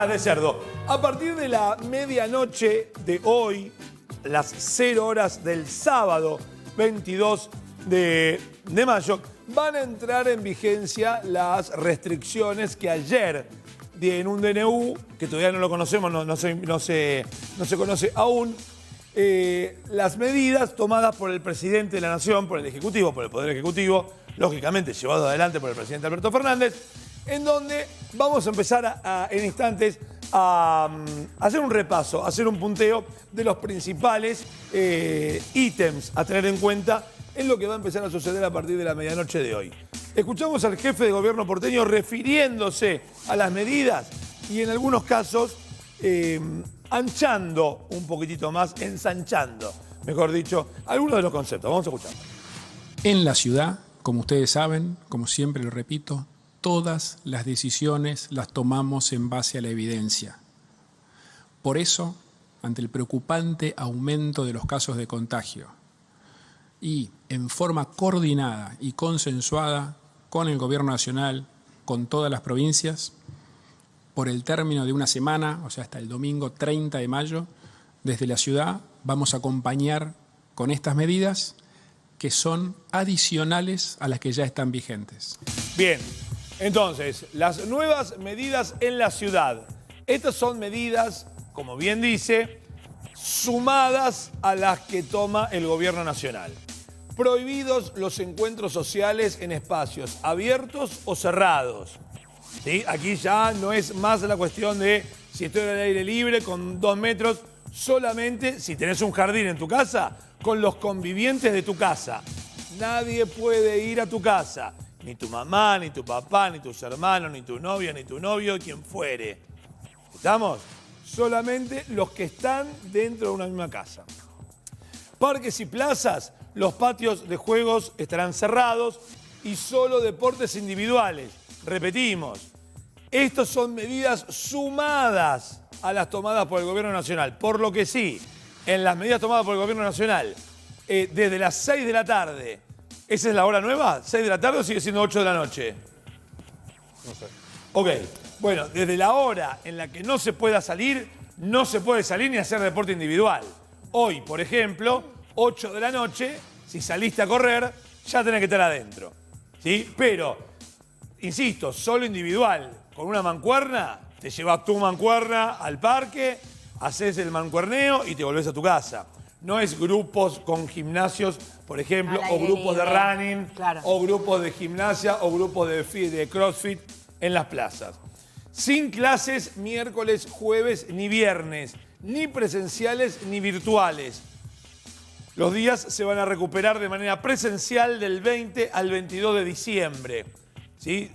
de cerdo. A partir de la medianoche de hoy, las 0 horas del sábado 22 de mayo, van a entrar en vigencia las restricciones que ayer en un DNU, que todavía no lo conocemos, no se conoce aún, las medidas tomadas por el presidente de la Nación, por el Ejecutivo, por el Poder Ejecutivo, lógicamente llevado adelante por el presidente Alberto Fernández, en donde vamos a empezar en instantes a hacer un repaso, a hacer un punteo de los principales ítems a tener en cuenta en lo que va a empezar a suceder a partir de la medianoche de hoy. Escuchamos al jefe de gobierno porteño refiriéndose a las medidas y en algunos casos anchando un poquitito más, ensanchando, mejor dicho, algunos de los conceptos. Vamos a escuchar. En la ciudad, como ustedes saben, como siempre lo repito, todas las decisiones las tomamos en base a la evidencia. Por eso, ante el preocupante aumento de los casos de contagio y en forma coordinada y consensuada con el Gobierno Nacional, con todas las provincias, por el término de una semana, o sea, hasta el domingo 30 de mayo, desde la ciudad vamos a acompañar con estas medidas que son adicionales a las que ya están vigentes. Bien. Entonces, las nuevas medidas en la ciudad. Estas son medidas, como bien dice, sumadas a las que toma el gobierno nacional. Prohibidos los encuentros sociales en espacios abiertos o cerrados. ¿Sí? Aquí ya no es más la cuestión de si estoy al aire libre con 2 metros, solamente si tenés un jardín en tu casa, con los convivientes de tu casa. Nadie puede ir a tu casa. Ni tu mamá, ni tu papá, ni tus hermanos, ni tu novia, ni tu novio, quien fuere. ¿Estamos? Solamente los que están dentro de una misma casa. Parques y plazas, los patios de juegos estarán cerrados y solo deportes individuales. Repetimos, estas son medidas sumadas a las tomadas por el Gobierno Nacional. Por lo que sí, en las medidas tomadas por el Gobierno Nacional, desde las 6 de la tarde, ¿esa es la hora nueva? ¿6 de la tarde o sigue siendo 8 de la noche? No sé. Ok. Bueno, desde la hora en la que no se pueda salir, no se puede salir ni hacer deporte individual. Hoy, por ejemplo, 8 de la noche, si saliste a correr, ya tenés que estar adentro. ¿Sí? Pero, insisto, solo individual. Con una mancuerna, te llevas tu mancuerna al parque, haces el mancuerneo y te volvés a tu casa. No es grupos con gimnasios, por ejemplo, o grupos de running, claro, o grupos de gimnasia, o grupos de CrossFit en las plazas. Sin clases miércoles, jueves ni viernes, ni presenciales ni virtuales. Los días se van a recuperar de manera presencial del 20 al 22 de diciembre. ¿Sí?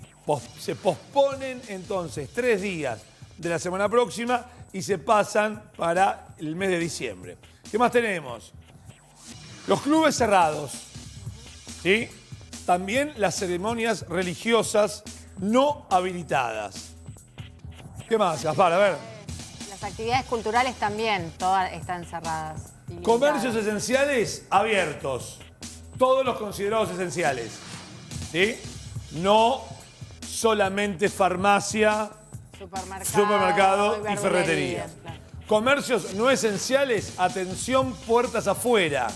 Se posponen entonces 3 días de la semana próxima y se pasan para el mes de diciembre. ¿Qué más tenemos? Los clubes cerrados, ¿sí? También las ceremonias religiosas no habilitadas. ¿Qué más, Gaspar? A ver. Las actividades culturales también, todas están cerradas. Comercios esenciales abiertos. Todos los considerados esenciales. ¿Sí? No solamente farmacia, supermercado y ferretería. Claro. Comercios no esenciales, atención, puertas afuera.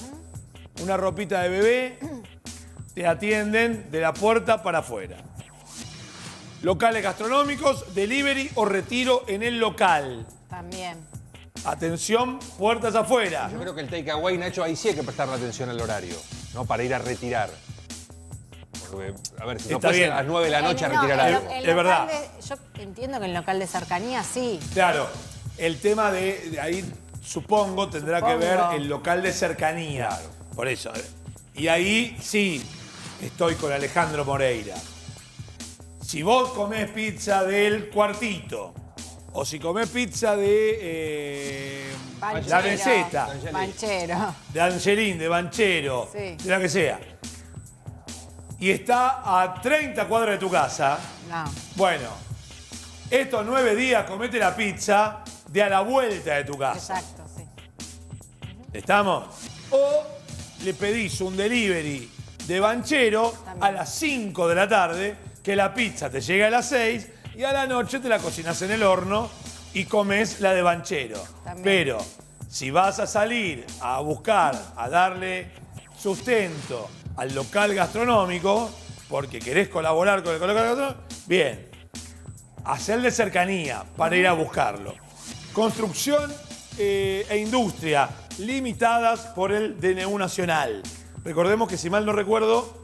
Una ropita de bebé, te atienden de la puerta para afuera. Locales gastronómicos, delivery o retiro en el local. También. Atención, puertas afuera. Yo creo que el takeaway, Nacho, ahí sí hay que prestarle atención al horario, ¿no? Para ir a retirar. Porque, a ver, si no puedes ir a las 9 de la noche a retirar algo. Es verdad. Yo entiendo que en el local de cercanía sí. Claro. El tema de ahí, supongo, tendrá que ver el local de cercanía. Claro. Por eso. Y ahí sí estoy con Alejandro Moreira. Si vos comés pizza del Cuartito, o si comés pizza de la Meseta, Banchero, de Angelín, de Banchero, sí, de la que sea, y está a 30 cuadras de tu casa, no. Bueno, estos 9 días comete la pizza de a la vuelta de tu casa. Exacto, sí. ¿Estamos? O le pedís un delivery de Banchero también a las 5 de la tarde, que la pizza te llegue a las 6 y a la noche te la cocinas en el horno y comes la de banchero. También. Pero si vas a salir a buscar, a darle sustento al local gastronómico, porque querés colaborar con el local gastronómico, bien, hacerle cercanía para ir a buscarlo. Construcción e industria limitadas por el DNU nacional. Recordemos que, si mal no recuerdo,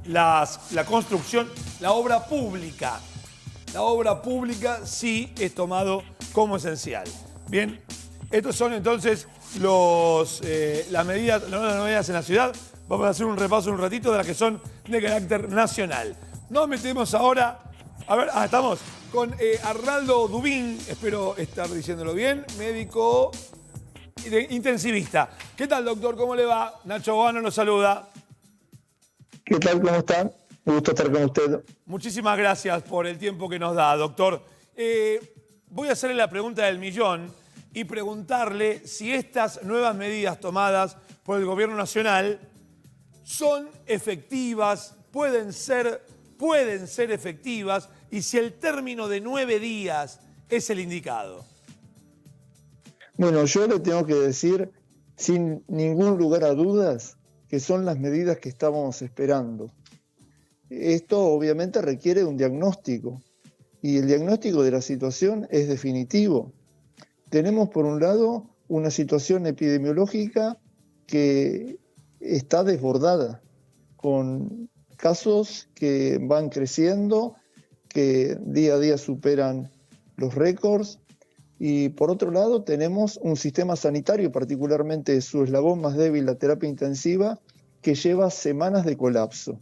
la construcción, la obra pública sí es tomado como esencial. Bien, estos son entonces las medidas en la ciudad. Vamos a hacer un repaso en un ratito de las que son de carácter nacional. Nos metemos ahora, a ver, estamos con Arnaldo Dubín, espero estar diciéndolo bien, médico intensivista. ¿Qué tal, doctor? ¿Cómo le va? Nacho Bogano nos saluda. ¿Qué tal? ¿Cómo están? Un gusto estar con usted. Muchísimas gracias por el tiempo que nos da, doctor. Voy a hacerle la pregunta del millón y preguntarle si estas nuevas medidas tomadas por el gobierno nacional son efectivas, pueden ser efectivas, y si el término de 9 días es el indicado. Bueno, yo le tengo que decir, sin ningún lugar a dudas, que son las medidas que estábamos esperando. Esto obviamente requiere un diagnóstico, y el diagnóstico de la situación es definitivo. Tenemos, por un lado, una situación epidemiológica que está desbordada, con casos que van creciendo, que día a día superan los récords, y por otro lado tenemos un sistema sanitario, particularmente su eslabón más débil, la terapia intensiva, que lleva semanas de colapso.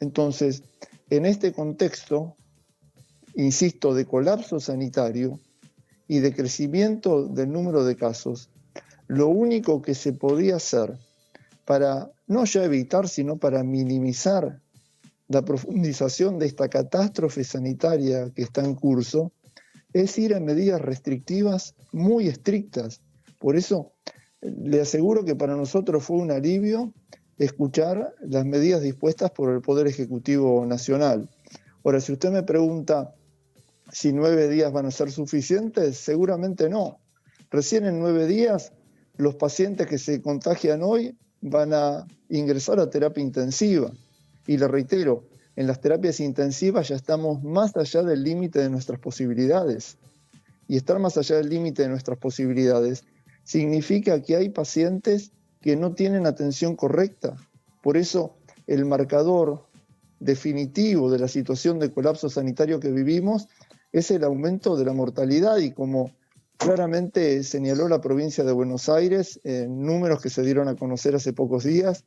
Entonces, en este contexto, insisto, de colapso sanitario y de crecimiento del número de casos, lo único que se podía hacer para no ya evitar, sino para minimizar la profundización de esta catástrofe sanitaria que está en curso, es ir a medidas restrictivas muy estrictas. Por eso le aseguro que para nosotros fue un alivio escuchar las medidas dispuestas por el Poder Ejecutivo Nacional. Ahora, si usted me pregunta si 9 días van a ser suficientes, seguramente no. Recién en 9 días, los pacientes que se contagian hoy van a ingresar a terapia intensiva. Y le reitero, en las terapias intensivas ya estamos más allá del límite de nuestras posibilidades. Y estar más allá del límite de nuestras posibilidades significa que hay pacientes que no tienen atención correcta. Por eso el marcador definitivo de la situación de colapso sanitario que vivimos es el aumento de la mortalidad, y como claramente señaló la provincia de Buenos Aires en números que se dieron a conocer hace pocos días,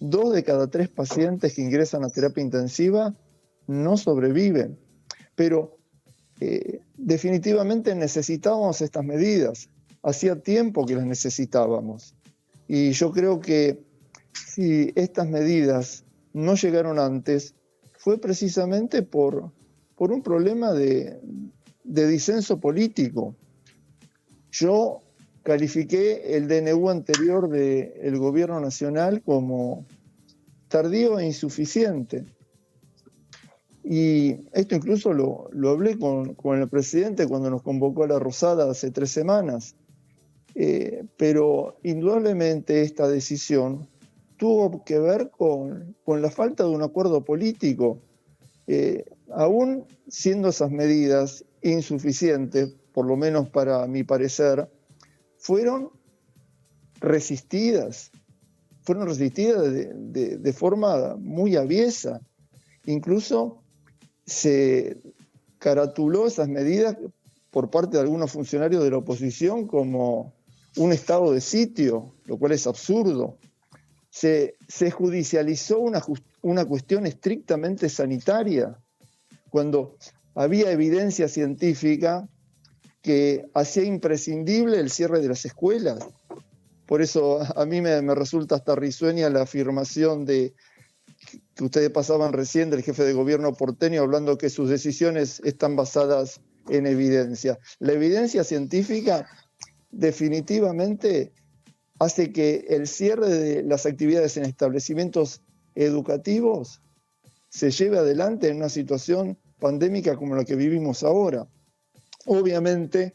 2 de cada 3 pacientes que ingresan a terapia intensiva no sobreviven. Pero definitivamente necesitábamos estas medidas. Hacía tiempo que las necesitábamos. Y yo creo que si estas medidas no llegaron antes, fue precisamente por un problema de disenso político. Yo califiqué el DNU anterior del gobierno nacional como tardío e insuficiente. Y esto incluso lo hablé con el presidente cuando nos convocó a la Rosada hace 3 semanas. Pero indudablemente esta decisión tuvo que ver con la falta de un acuerdo político. Aún siendo esas medidas insuficientes, por lo menos para mi parecer, fueron resistidas de forma muy aviesa. Incluso se caratuló esas medidas por parte de algunos funcionarios de la oposición como un estado de sitio, lo cual es absurdo. Se judicializó una cuestión estrictamente sanitaria, cuando había evidencia científica que hacía imprescindible el cierre de las escuelas. Por eso a mí me resulta hasta risueña la afirmación que ustedes pasaban recién del jefe de gobierno porteño, hablando que sus decisiones están basadas en evidencia. La evidencia científica definitivamente hace que el cierre de las actividades en establecimientos educativos se lleve adelante en una situación pandémica como la que vivimos ahora. Obviamente,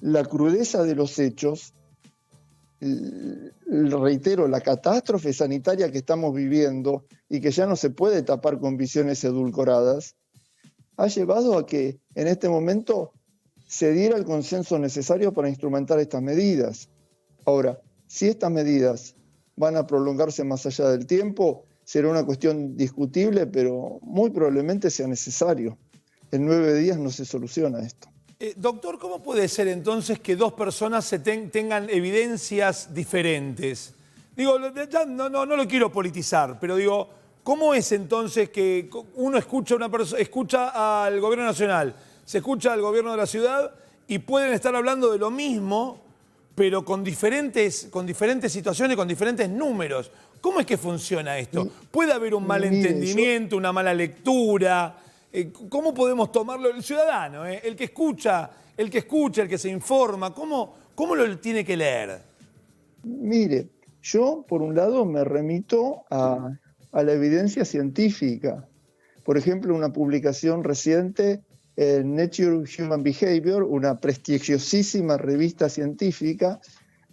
la crudeza de los hechos, reitero, la catástrofe sanitaria que estamos viviendo y que ya no se puede tapar con visiones edulcoradas, ha llevado a que en este momento se diera el consenso necesario para instrumentar estas medidas. Ahora, si estas medidas van a prolongarse más allá del tiempo, será una cuestión discutible, pero muy probablemente sea necesario. En 9 días no se soluciona esto. Doctor, ¿cómo puede ser entonces que dos personas tengan evidencias diferentes? Digo, ya no lo quiero politizar, pero digo, ¿cómo es entonces que uno escucha al gobierno nacional, se escucha al gobierno de la ciudad y pueden estar hablando de lo mismo, pero con diferentes situaciones, con diferentes números? ¿Cómo es que funciona esto? ¿Puede haber un malentendimiento, una mala lectura? ¿Cómo podemos tomarlo el ciudadano, el que escucha, el que se informa? ¿Cómo lo tiene que leer? Mire, yo por un lado me remito a la evidencia científica. Por ejemplo, una publicación reciente en Nature Human Behavior, una prestigiosísima revista científica,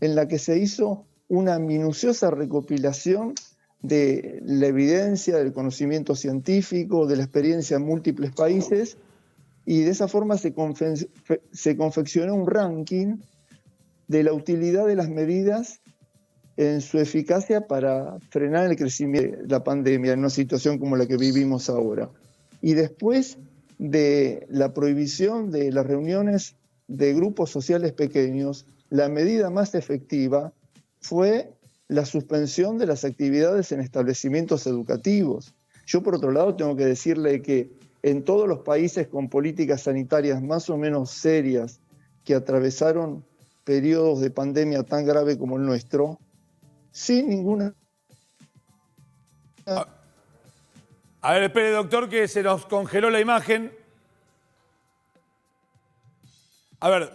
en la que se hizo una minuciosa recopilación de la evidencia, del conocimiento científico, de la experiencia en múltiples países, y de esa forma se confeccionó un ranking de la utilidad de las medidas en su eficacia para frenar el crecimiento de la pandemia en una situación como la que vivimos ahora. Y después de la prohibición de las reuniones de grupos sociales pequeños, la medida más efectiva fue la suspensión de las actividades en establecimientos educativos. Yo, por otro lado, tengo que decirle que en todos los países con políticas sanitarias más o menos serias que atravesaron periodos de pandemia tan grave como el nuestro, sin ninguna... A ver, espere, doctor, que se nos congeló la imagen. A ver,